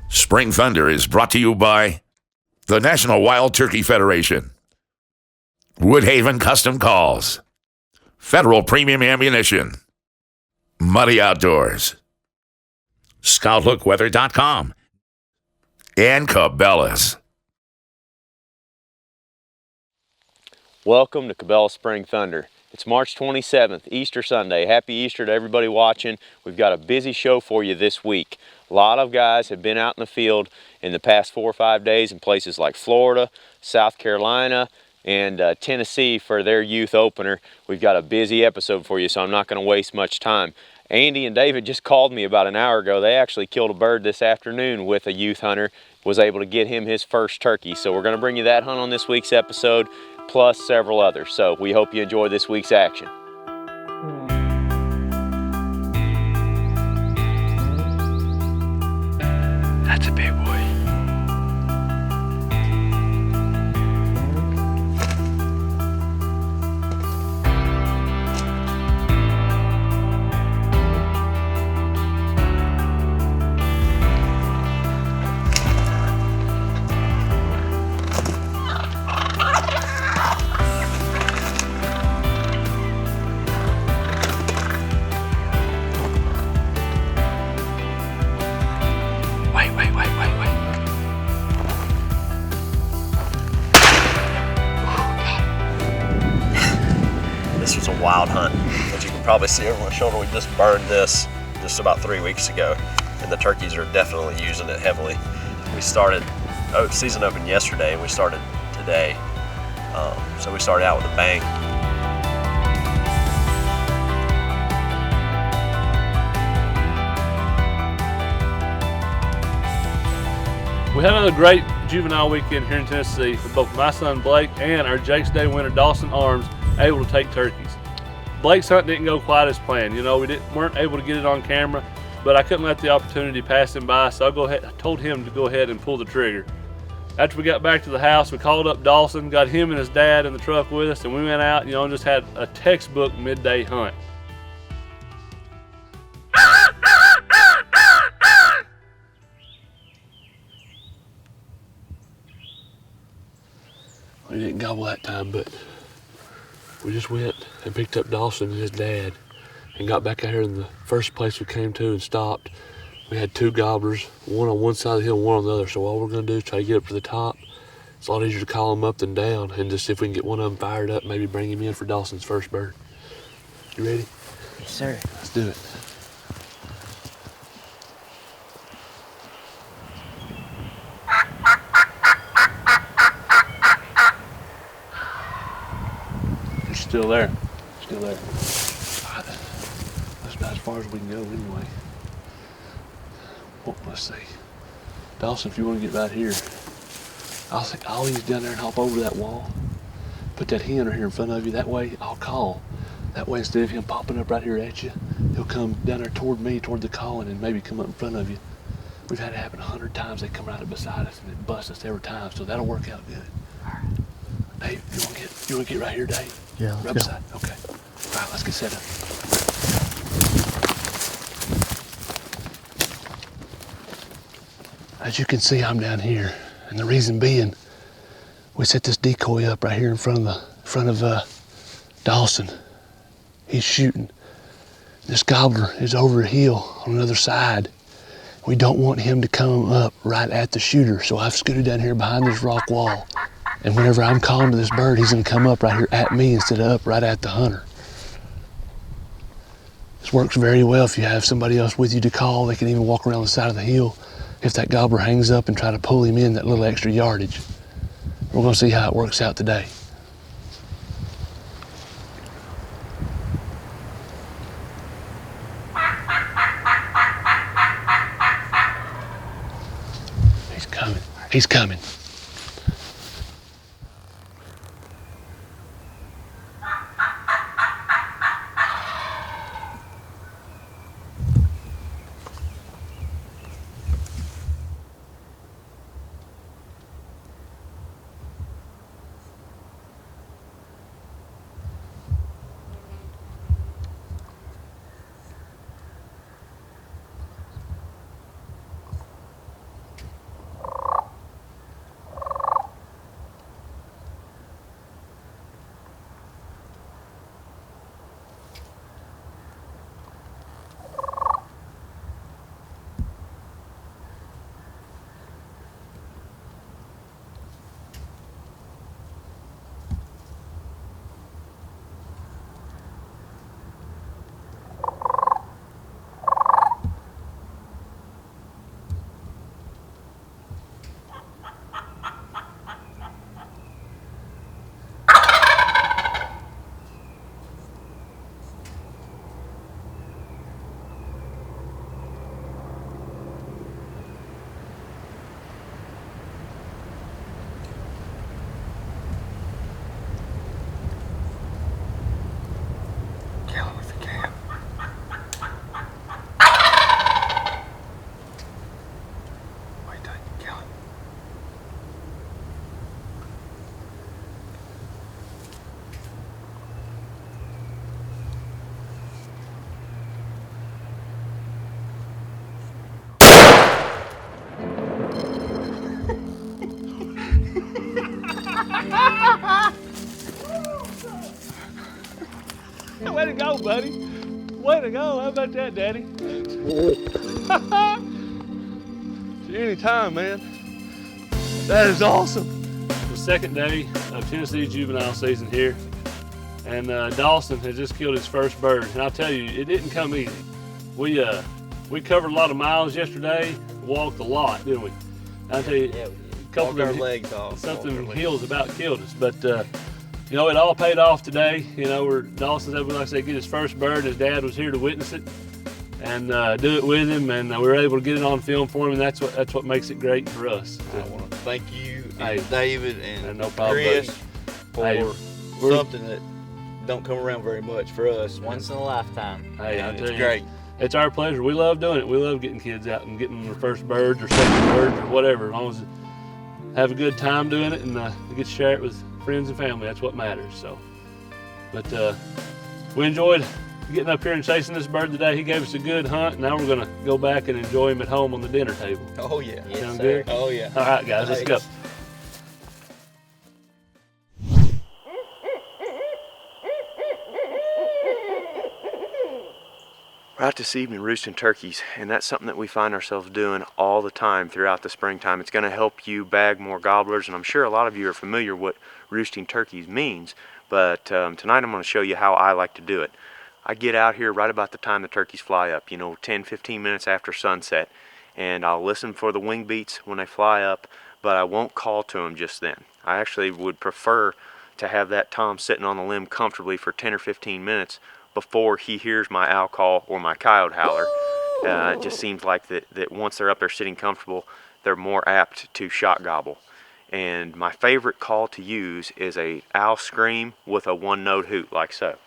Spring Thunder is brought to you by the National Wild Turkey Federation, Woodhaven Custom Calls, Federal Premium Ammunition, Muddy Outdoors, ScoutLookWeather.com, and Cabela's. Welcome to Cabela Spring Thunder. It's March 27th, Easter Sunday. Happy Easter to everybody watching. We've got a busy show for you this week. A lot of guys have been out in the field in the past 4 or 5 days in places like Florida, South Carolina, and Tennessee for their youth opener. We've got a busy episode for you, so I'm not going to waste much time. Andy and David just called me about an hour ago. They actually killed a bird this afternoon with a youth hunter, was able to get him his first turkey. So we're going to bring you that hunt on this week's episode, plus several others. So we hope you enjoy this week's action. That's a big boy. This was a wild hunt. As you can probably see over my shoulder, we just burned this just about 3 weeks ago, and the turkeys are definitely using it heavily. We started, season opened yesterday, and we started today. So we started out with a bang. We had another great juvenile weekend here in Tennessee with both my son Blake and our Jake's Day winner Dawson Arms able to take turkeys. Blake's hunt didn't go quite as planned. You know, we weren't able to get it on camera, but I couldn't let the opportunity pass him by, so I told him to go ahead and pull the trigger. After we got back to the house, we called up Dawson, got him and his dad in the truck with us, and we went out, and just had a textbook midday hunt. We didn't gobble that time, but we just went and picked up Dawson and his dad and got back out here in the first place we came to and stopped. We had 2 gobblers, one on one side of the hill and one on the other. So all we're gonna do is try to get up to the top. It's a lot easier to call them up than down, and just see if we can get one of them fired up, maybe bring him in for Dawson's first bird. You ready? Yes, sir. Let's do it. It's still there. Still there. That's about as far as we can go anyway. Well, let's see. Dawson, if you want to get right here, I'll ease down there and hop over that wall. Put that hen right here in front of you. That way I'll call. That way instead of him popping up right here at you, he'll come down there toward me, toward the calling, and maybe come up in front of you. We've had it happen 100 times. They come right up beside us and it busts us every time, so that'll work out good. All right. Dave, you want to get right here, Dave? Yeah, let's right go. beside. Okay. All right, let's get set up. As you can see, I'm down here, and the reason being, we set this decoy up right here in front of Dawson. He's shooting. This gobbler is over a hill on another side. We don't want him to come up right at the shooter, so I've scooted down here behind this rock wall. And whenever I'm calling to this bird, he's gonna come up right here at me instead of up right at the hunter. This works very well if you have somebody else with you to call. They can even walk around the side of the hill if that gobbler hangs up and try to pull him in that little extra yardage. We're gonna see how it works out today. He's coming. Way to go, buddy. Way to go. How about that, Daddy? Anytime, man. That is awesome. The second day of Tennessee juvenile season here, and Dawson has just killed his first bird. And I'll tell you, it didn't come easy. We covered a lot of miles yesterday, walked a lot, didn't we? I'll tell you, Yeah, a couple walked our of legs off. something hills about killed us, but you know, it all paid off today. You know, where Dawson's able, like I said, get his first bird. His dad was here to witness it and do it with him, and we were able to get it on film for him, and that's what makes it great for us. I want to thank you Hey, and David and no problem, Chris buddy. for We're- something that don't come around very much for us. Once in a lifetime. Hey, I And tell it's you, great. it's our pleasure. We love doing it. We love getting kids out and getting their first birds or second birds or whatever. As long as they have a good time doing it and they get to share it with friends and family, that's what matters. So, but we enjoyed getting up here and chasing this bird today. He gave us a good hunt. Now we're gonna go back and enjoy him at home on the dinner table. Oh yeah. Yes, Sound sir. good? Oh yeah. All right, guys, let's go. We're out this evening roosting turkeys, and that's something that we find ourselves doing all the time throughout the springtime. It's going to help you bag more gobblers, and I'm sure a lot of you are familiar what roosting turkeys means, but tonight I'm going to show you how I like to do it. I get out here right about the time the turkeys fly up, 10-15 minutes after sunset, and I'll listen for the wing beats when they fly up, but I won't call to them just then. I actually would prefer to have that tom sitting on the limb comfortably for 10 or 15 minutes before he hears my owl call or my coyote howler. It just seems like that once they're up there sitting comfortable, they're more apt to shot gobble. And my favorite call to use is a owl scream with a one-note hoot, like so.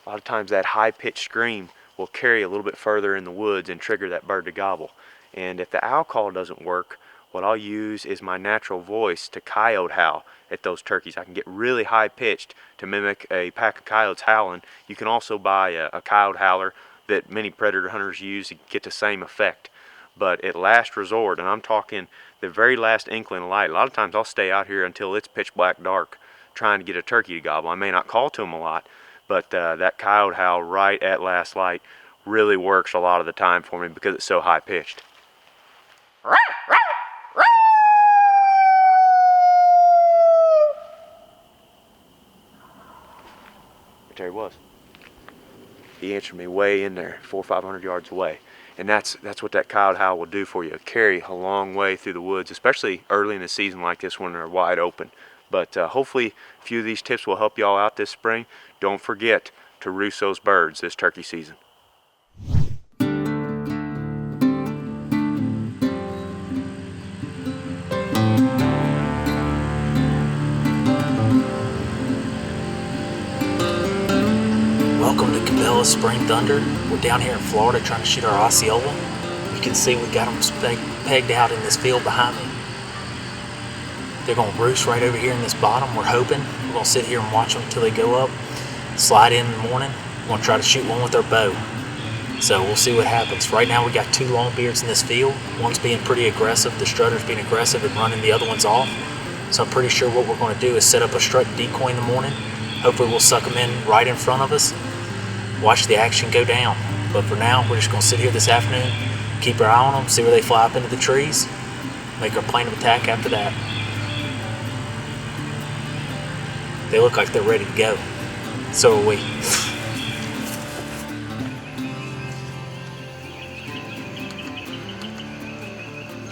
A lot of times that high-pitched scream will carry a little bit further in the woods and trigger that bird to gobble. And if the owl call doesn't work, what I'll use is my natural voice to coyote howl at those turkeys. I can get really high pitched to mimic a pack of coyotes howling. You can also buy a coyote howler that many predator hunters use to get the same effect. But at last resort, and I'm talking the very last inkling of light, a lot of times I'll stay out here until it's pitch black dark trying to get a turkey to gobble. I may not call to them a lot, but that coyote howl right at last light really works a lot of the time for me because it's so high pitched. There he was. He answered me way in there, 400 or 500 yards away. And that's what that coyote howl will do for you. It'll carry a long way through the woods, especially early in the season like this when they're wide open. But hopefully a few of these tips will help y'all out this spring. Don't forget to roost those birds this turkey season. Welcome to Cabela Spring Thunder. We're down here in Florida trying to shoot our Osceola. You can see we got them pegged out in this field behind me. They're going to roost right over here in this bottom, we're hoping. We're going to sit here and watch them until they go up, slide in the morning. We're going to try to shoot one with our bow. So we'll see what happens. Right now we got two longbeards in this field. One's being pretty aggressive. The strutter's being aggressive and running the other ones off. So I'm pretty sure what we're going to do is set up a strut decoy in the morning. Hopefully we'll suck them in right in front of us. Watch the action go down. But for now, we're just going to sit here this afternoon, keep our eye on them, see where they fly up into the trees, make our plan of attack after that. They look like they're ready to go. So are we.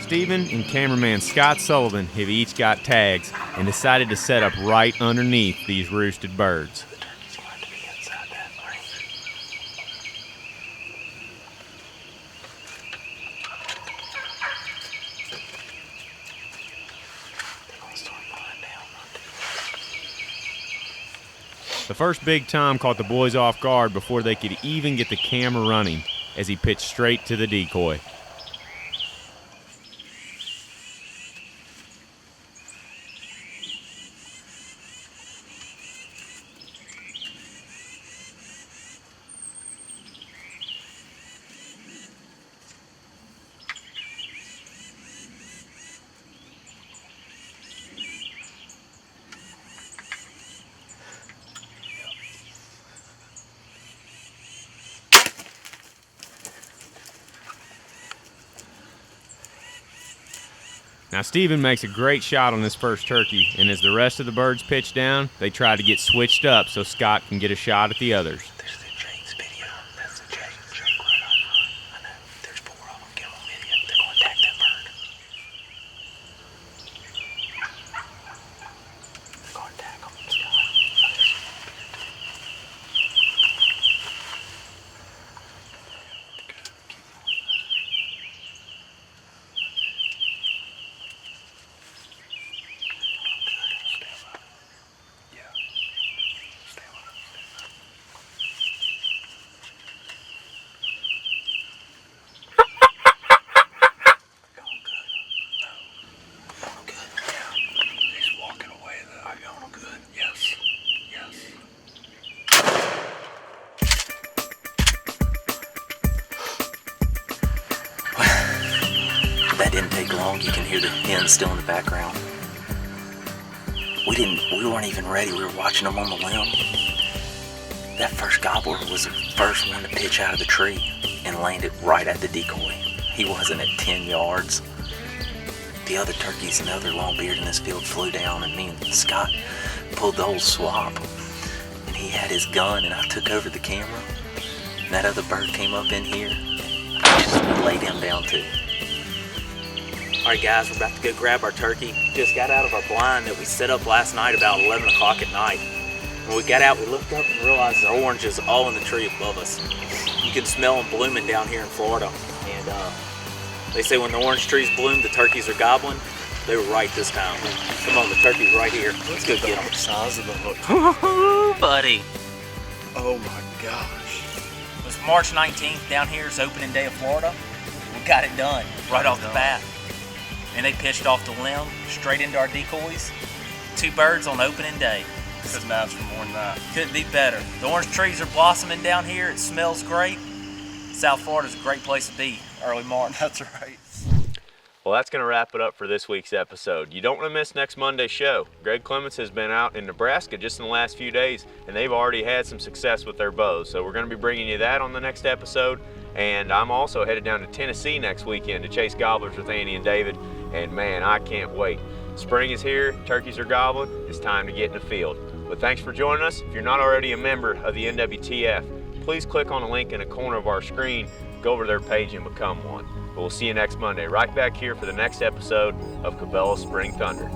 Steven and cameraman Scott Sullivan have each got tags and decided to set up right underneath these roosted birds. The turkeys will have to be inside that frame. They're going to start flying down. The first big tom caught the boys off guard before they could even get the camera running as he pitched straight to the decoy. Now, Stephen makes a great shot on this first turkey, and as the rest of the birds pitch down, they try to get switched up so Scott can get a shot at the others. There's the Jake's video. That's the Jake right on front. I know. There's 4 of them. Get on video. They're going to attack that bird. They're going to attack them, Scott. That didn't take long. You can hear the hens still in the background. We weren't even ready. We were watching them on the limb. That first gobbler was the first one to pitch out of the tree and landed right at the decoy. He wasn't at 10 yards. The other turkeys and the other longbeard in this field flew down, and me and Scott pulled the old swap. And he had his gun, and I took over the camera. And that other bird came up in here. I just laid him down too. Alright guys, we're about to go grab our turkey. Just got out of our blind that we set up last night about 11 o'clock at night. When we got out, we looked up and realized the oranges all in the tree above us. You can smell them blooming down here in Florida. And they say when the orange trees bloom, the turkeys are gobbling. They were right this time. Come on, the turkey's right here. Let's go get them. Size of the hook. Buddy. Oh my gosh. It was March 19th. Down here is opening day of Florida. We got it done right off the bat. And they pitched off the limb straight into our decoys. 2 birds on opening day. Couldn't ask for more than that. Couldn't be better. The orange trees are blossoming down here. It smells great. South Florida's a great place to be early March. That's right. Well, that's going to wrap it up for this week's episode. You don't want to miss next Monday's show. Greg Clements has been out in Nebraska just in the last few days, and they've already had some success with their bows. So we're going to be bringing you that on the next episode. And I'm also headed down to Tennessee next weekend to chase gobblers with Andy and David. And man, I can't wait. Spring is here, turkeys are gobbling, it's time to get in the field. But thanks for joining us. If you're not already a member of the NWTF, please click on the link in the corner of our screen, go over to their page and become one. But we'll see you next Monday, right back here for the next episode of Cabela Spring Thunder.